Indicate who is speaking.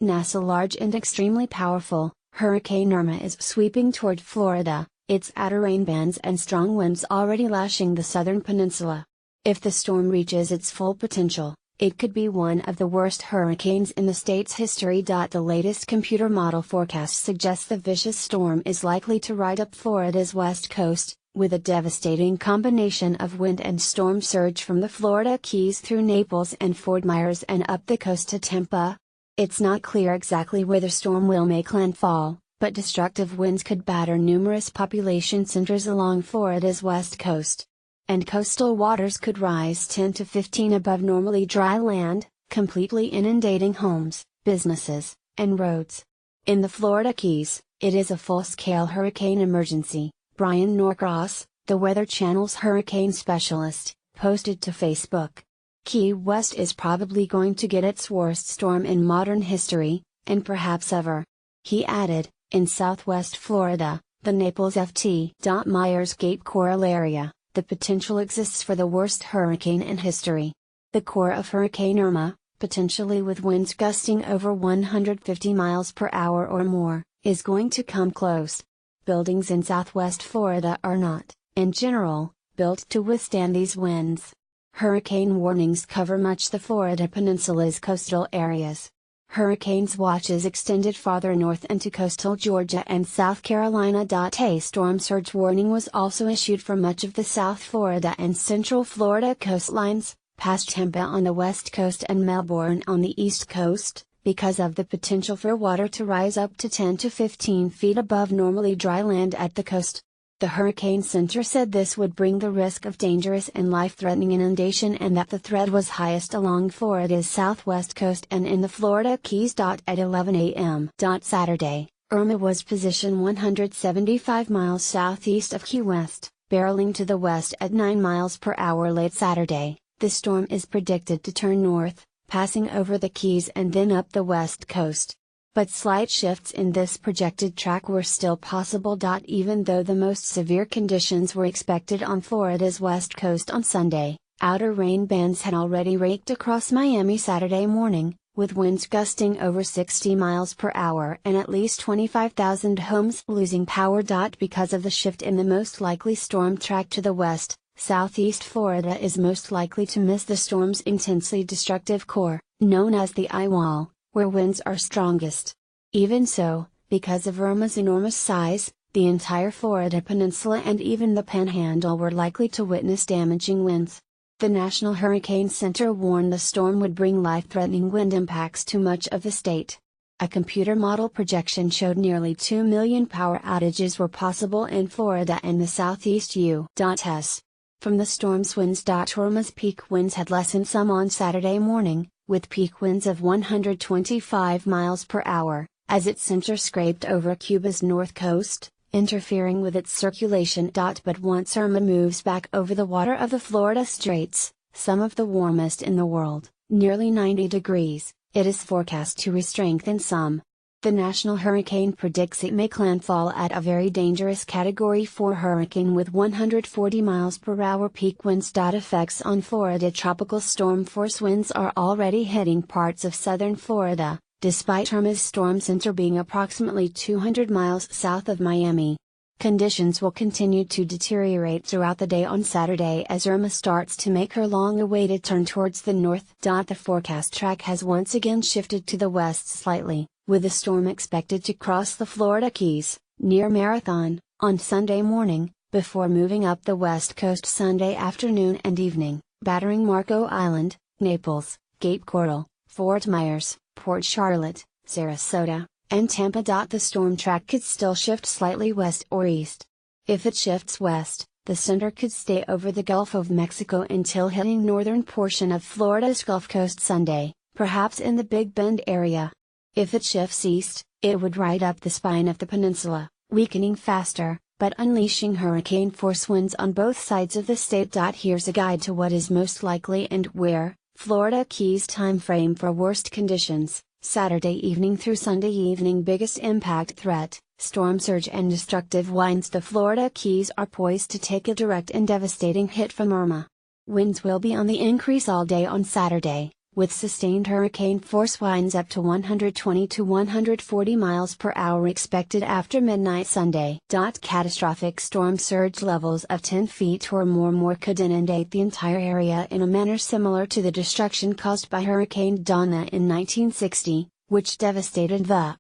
Speaker 1: NASA large and extremely powerful, Hurricane Irma is sweeping toward Florida, its outer rain bands and strong winds already lashing the southern peninsula. If the storm reaches its full potential, it could be one of the worst hurricanes in the state's history. The latest computer model forecast suggests the vicious storm is likely to ride up Florida's west coast, with a devastating combination of wind and storm surge from the Florida Keys through Naples and Fort Myers and up the coast to Tampa. It's not clear exactly where the storm will make landfall, but destructive winds could batter numerous population centers along Florida's west coast. And coastal waters could rise 10 to 15 above normally dry land, completely inundating homes, businesses, and roads. In the Florida Keys, it is a full-scale hurricane emergency, Brian Norcross, the Weather Channel's hurricane specialist, posted to Facebook. Key West is probably going to get its worst storm in modern history, and perhaps ever. He added, in southwest Florida, the Naples Ft. Myers Cape Coral area, the potential exists for the worst hurricane in history. The core of Hurricane Irma, potentially with winds gusting over 150 miles per hour or more, is going to come close. Buildings in southwest Florida are not, in general, built to withstand these winds. Hurricane warnings cover much the Florida Peninsula's coastal areas. Hurricanes watches extended farther north into coastal Georgia and South Carolina. A storm surge warning was also issued for much of the South Florida and Central Florida coastlines, past Tampa on the west coast and Melbourne on the east coast, because of the potential for water to rise up to 10 to 15 feet above normally dry land at the coast. The Hurricane Center said this would bring the risk of dangerous and life-threatening inundation and that the threat was highest along Florida's southwest coast and in the Florida Keys. At 11 a.m. Saturday, Irma was positioned 175 miles southeast of Key West, barreling to the west at 9 miles per hour. Late Saturday, the storm is predicted to turn north, passing over the Keys and then up the west coast. But slight shifts in this projected track were still possible. Even though the most severe conditions were expected on Florida's west coast on Sunday, outer rain bands had already raked across Miami Saturday morning, with winds gusting over 60 miles per hour and at least 25,000 homes losing power. Because of the shift in the most likely storm track to the west, southeast Florida is most likely to miss the storm's intensely destructive core, known as the eye wall, where winds are strongest. Even so, because of Irma's enormous size, the entire Florida peninsula and even the Panhandle were likely to witness damaging winds. The National Hurricane Center warned the storm would bring life-threatening wind impacts to much of the state. A computer model projection showed nearly 2 million power outages were possible in Florida and the southeast U.S. From the storm's winds. Irma's peak winds had lessened some on Saturday morning, with peak winds of 125 miles per hour, as its center scraped over Cuba's north coast, interfering with its circulation. But once Irma moves back over the water of the Florida Straits, some of the warmest in the world, nearly 90 degrees, it is forecast to re-strengthen some. The National Hurricane predicts it make landfall at a very dangerous Category 4 hurricane with 140 miles per hour peak winds. Effects on Florida. Tropical storm force winds are already hitting parts of southern Florida, despite Irma's storm center being approximately 200 miles south of Miami. Conditions will continue to deteriorate throughout the day on Saturday as Irma starts to make her long-awaited turn towards the north. The forecast track has once again shifted to the west slightly, with the storm expected to cross the Florida Keys, near Marathon, on Sunday morning, before moving up the west coast Sunday afternoon and evening, battering Marco Island, Naples, Cape Coral, Fort Myers, Port Charlotte, Sarasota, and Tampa. The storm track could still shift slightly west or east. If it shifts west, the center could stay over the Gulf of Mexico until hitting northern portion of Florida's Gulf Coast Sunday, perhaps in the Big Bend area. If it shifts east, it would ride up the spine of the peninsula, weakening faster, but unleashing hurricane force winds on both sides of the state. Here's a guide to what is most likely and where. Florida Keys time frame for worst conditions, Saturday evening through Sunday evening. Biggest impact threat, storm surge and destructive winds. The Florida Keys are poised to take a direct and devastating hit from Irma. Winds will be on the increase all day on Saturday, with sustained hurricane force winds up to 120 to 140 miles per hour expected after midnight Sunday. Catastrophic storm surge levels of 10 feet or more could inundate the entire area in a manner similar to the destruction caused by Hurricane Donna in 1960, which devastated the